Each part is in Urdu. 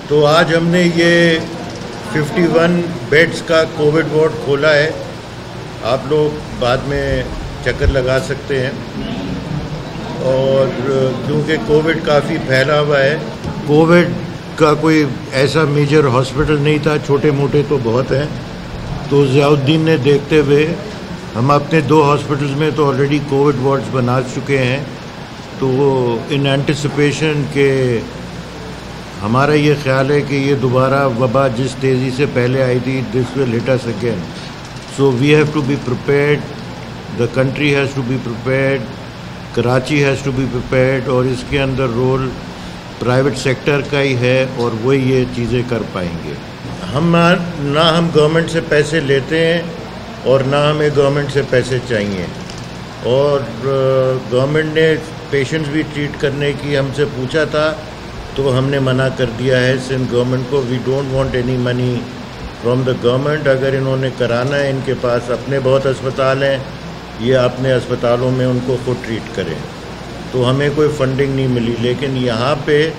تو آج ہم نے یہ 51 بیڈز کا کووڈ وارڈ کھولا ہے. آپ لوگ بعد میں چکر لگا سکتے ہیں. اور کیونکہ کووڈ کافی پھیلا ہوا ہے, کووڈ کا کوئی ایسا میجر ہاسپٹل نہیں تھا, چھوٹے موٹے تو بہت ہیں. تو ضیاء الدین نے دیکھتے ہوئے ہم اپنے 2 ہاسپٹلز میں تو آلریڈی کووڈ وارڈز بنا چکے ہیں. تو وہ ان اینٹیسپیشن کہ ہمارا یہ خیال ہے کہ یہ دوبارہ وبا جس تیزی سے پہلے آئی تھی, this will hit us again. So we have to be prepared, the country has to be prepared, Karachi has to be prepared. اور اس کے اندر رول پرائیویٹ سیکٹر کا ہی ہے اور وہی یہ چیزیں کر پائیں گے. نہ ہم گورنمنٹ سے پیسے لیتے ہیں اور نہ ہمیں گورنمنٹ سے پیسے چاہیے. اور گورنمنٹ نے پیشنٹس بھی ٹریٹ کرنے کی ہم سے پوچھا تھا تو ہم نے منع کر دیا ہے سندھ گورنمنٹ کو. We don't want any money from the government. اگر انہوں نے کرانا ہے, ان کے پاس اپنے بہت اسپتال ہیں, یہ اپنے اسپتالوں میں ان کو خود ٹریٹ کریں. تو ہمیں کوئی فنڈنگ نہیں ملی. لیکن یہاں پہ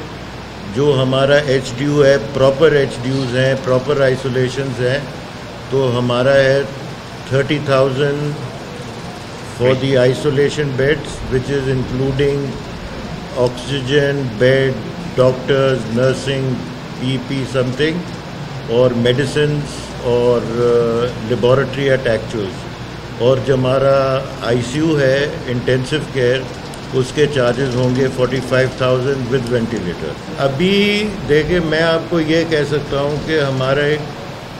جو ہمارا ایچ ڈی یو ہے, پراپر ایچ ڈی یوز ہیں, پراپر آئسولیشنز ہیں, تو ہمارا ہے 30,000 for the isolation beds, which is including oxygen, bed, doctors, nursing, PP something, اور medicines اور laboratory at actuals. اور جو ہمارا آئی سی یو ہے انٹینسو کیئر, اس کے چارجز ہوں گے 45,000 ود وینٹیلیٹر. ابھی دیکھیں, میں آپ کو یہ کہہ سکتا ہوں کہ ہمارے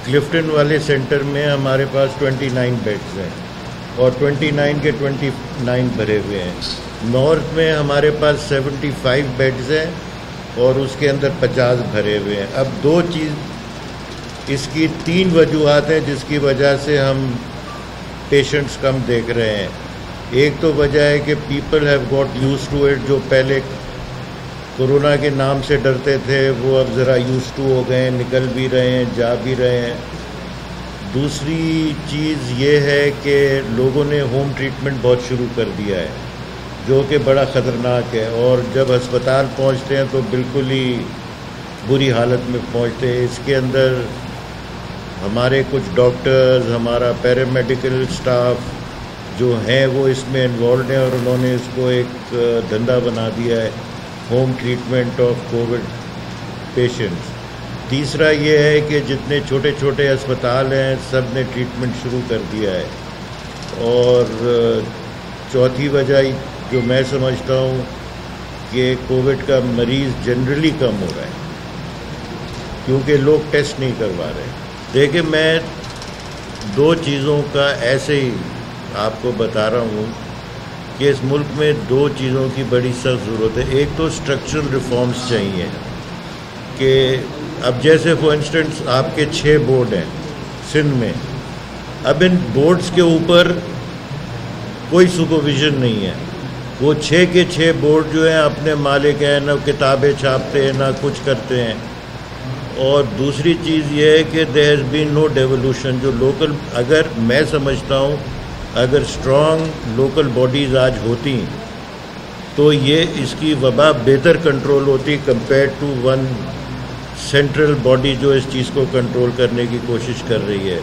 کلفٹن والے سینٹر میں ہمارے پاس 29 بیڈز ہیں اور 29 کے 29 بھرے ہوئے ہیں. نارتھ میں ہمارے پاس 75 بیڈز ہیں اور اس کے اندر 50 بھرے ہوئے ہیں. اب 2 چیز, اس کی 3 وجوہات ہیں جس کی وجہ سے ہم پیشنٹس کم دیکھ رہے ہیں. ایک تو وجہ ہے کہ people have got used to it. جو پہلے کورونا کے نام سے ڈرتے تھے وہ اب ذرا یوز ٹو ہو گئے ہیں, نکل بھی رہے ہیں, جا بھی رہے ہیں. دوسری چیز یہ ہے کہ لوگوں نے ہوم ٹریٹمنٹ بہت شروع کر دیا ہے, جو کہ بڑا خطرناک ہے. اور جب ہسپتال پہنچتے ہیں تو بالکل ہی بری حالت میں پہنچتے ہیں. اس کے اندر ہمارے کچھ ڈاکٹرز, ہمارا پیرامیڈیکل اسٹاف جو ہیں وہ اس میں انوالوڈ ہیں اور انہوں نے اس کو ایک دھندا بنا دیا ہے, home treatment of Covid patients. تیسرا یہ ہے کہ جتنے چھوٹے چھوٹے اسپتال ہیں سب نے ٹریٹمنٹ شروع کر دیا ہے. اور چوتھی وجہ جو میں سمجھتا ہوں کہ کووڈ کا مریض جنرلی کم ہو رہا ہے کیونکہ لوگ ٹیسٹ نہیں کروا رہے. دیکھیں, میں 2 چیزوں کا ایسے ہی آپ کو بتا رہا ہوں کہ اس ملک میں 2 چیزوں کی بڑی سخت ضرورت ہے. ایک تو اسٹرکچرل ریفارمز چاہیے کہ اب جیسے فار انسٹنس آپ کے 6 بورڈ ہیں سندھ میں, اب ان بورڈز کے اوپر کوئی سپرویژن نہیں ہے. وہ 6 کے 6 بورڈ جو ہیں اپنے مالک ہیں, نہ کتابیں چھاپتے ہیں نہ کچھ کرتے ہیں. اور دوسری چیز یہ ہے کہ there has been no devolution. جو لوکل, اگر میں سمجھتا ہوں اگر اسٹرانگ لوکل باڈیز آج ہوتی تو یہ اس کی وبا بہتر کنٹرول ہوتی compare to one central body جو اس چیز کو کنٹرول کرنے کی کوشش کر رہی ہے.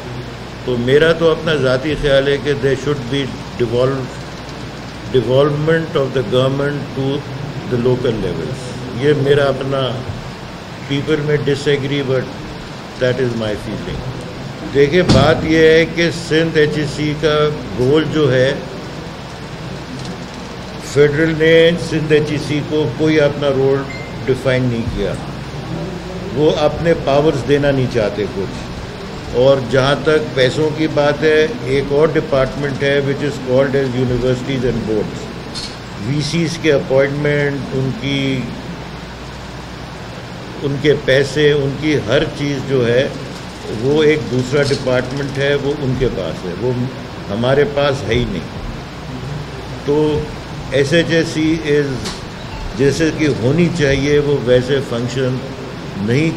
تو میرا تو اپنا ذاتی خیال ہے کہ they should be development of the government to the local levels. یہ میرا اپنا, people may disagree but that is my feeling. دیکھیں, بات یہ ہے کہ سندھ ایچ ای سی کا گول جو ہے, فیڈرل نے سندھ ایچ ای سی کو کوئی اپنا رول ڈیفائن نہیں کیا. وہ اپنے پاورز دینا نہیں چاہتے کچھ. اور جہاں تک پیسوں کی بات ہے, ایک اور ڈپارٹمنٹ ہے which is called as universities and boards. VCs کے اپوائنٹمنٹ, ان کے پیسے, ان کی ہر چیز جو ہے وہ ایک دوسرا ڈپارٹمنٹ ہے, وہ ان کے پاس ہے, وہ ہمارے پاس ہے ہی نہیں. تو ایس ایچ ایس سی از جیسے کہ ہونی چاہیے وہ ویسے فنکشن نہیں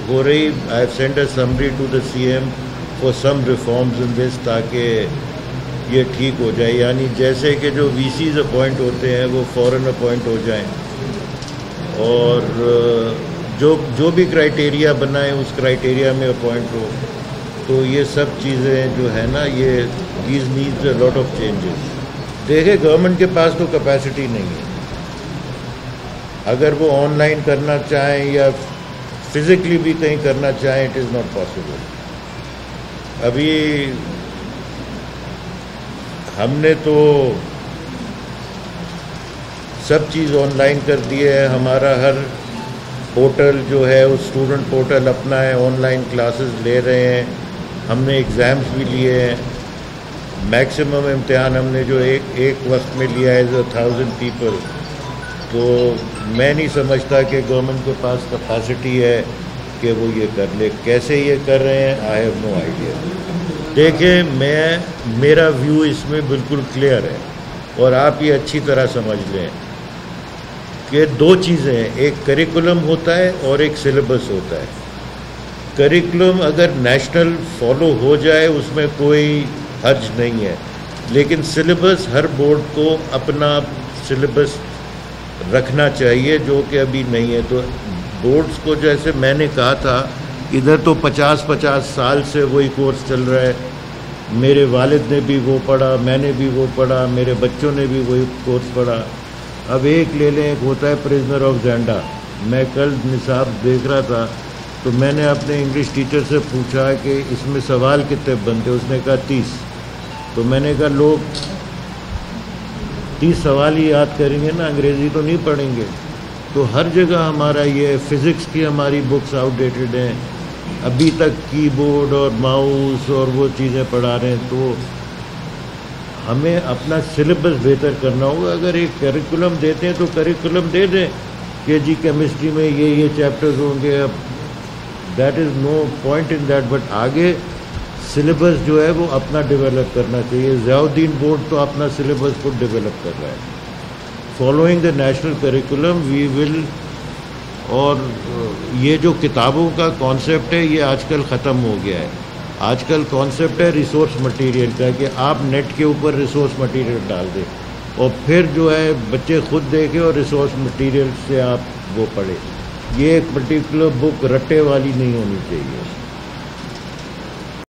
ہو رہی. I have send a summary to the C M for some reforms in this تاکہ یہ ٹھیک ہو جائے. یعنی جیسے کہ جو وی سیز اپوائنٹ ہوتے ہیں وہ فوراً اپوائنٹ ہو جائیں, اور جو بھی کرائٹیریا بنائے اس کرائٹیریا میں اپوائنٹ ہو. تو یہ سب چیزیں جو ہے نا یہ these needs a lot of changes. دیکھیں گورنمنٹ کے پاس تو کیپیسٹی نہیں ہے. اگر وہ آن لائن کرنا چاہیں یا فزیکلی بھی کہیں کرنا چاہیں اٹ از ناٹ پاسبل. ابھی ہم نے تو سب چیز آن لائن کر دی ہے. ہمارا ہر پورٹل جو ہے وہ اسٹوڈنٹ پورٹل اپنا ہے, آن لائن کلاسز لے رہے ہیں. ہم نے ایگزامس بھی لیے ہیں. میکسیمم امتحان ہم نے جو ایک وقت میں لیا ہے 1000 پیپل. تو میں نہیں سمجھتا کہ گورنمنٹ کے پاس کیپیسٹی ہے کہ وہ یہ کر لے. کیسے یہ کر رہے ہیں آئی ہیو نو آئیڈیا. دیکھیں میرا ویو اس میں بالکل کلیئر ہے اور آپ یہ اچھی طرح سمجھ لیں کہ دو چیزیں ہیں, ایک کریکولم ہوتا ہے اور ایک سلیبس ہوتا ہے. کریکولم اگر نیشنل فالو ہو جائے اس میں کوئی حرج نہیں ہے, لیکن سلیبس ہر بورڈ کو اپنا سلیبس رکھنا چاہیے جو کہ ابھی نہیں ہے. تو بورڈز کو جیسے میں نے کہا تھا ادھر تو 50 سال سے وہی کورس چل رہا ہے. میرے والد نے بھی وہ پڑھا, میں نے بھی وہ پڑھا, میرے بچوں نے بھی وہی کورس پڑھا. اب ایک لے لیں, ایک ہوتا ہے پرزنر آف زینڈا. میں کل نصاب دیکھ رہا تھا تو میں نے اپنے انگلش ٹیچر سے پوچھا کہ اس میں سوال کتنے بنتے, اس نے کہا 30. تو میں نے کہا لوگ 30 سوال ہی یاد کریں گے نا, انگریزی تو نہیں پڑھیں گے. تو ہر جگہ ہمارا یہ فزکس کی ہماری بکس آؤٹ ڈیٹڈ ہیں, ابھی تک کی بورڈ اور ماؤس اور وہ چیزیں پڑھا رہے ہیں. تو ہمیں اپنا سلیبس بہتر کرنا ہوگا. اگر ایک کریکولم دیتے ہیں تو کریکولم دے دیں کہ جی کیمسٹری میں یہ چیپٹرز ہوں گے. اب that is no point in that, but آگے سلیبس جو ہے وہ اپنا ڈیولپ کرنا چاہیے. ضیاء الدین بورڈ تو اپنا سلیبس خود ڈیولپ کر رہا ہے. فالوئنگ دا نیشنل کریکولم وی ول. اور یہ جو کتابوں کا کانسیپٹ ہے یہ آج کل ختم ہو گیا ہے. آج کل کانسیپٹ ہے ریسورس مٹیریل کا, کہ آپ نیٹ کے اوپر ریسورس مٹیریل ڈال دیں اور پھر جو ہے بچے خود دیکھیں اور ریسورس مٹیریل سے آپ وہ پڑھیں. یہ ایک پرٹیکولر بک رٹے والی نہیں ہونی چاہیے.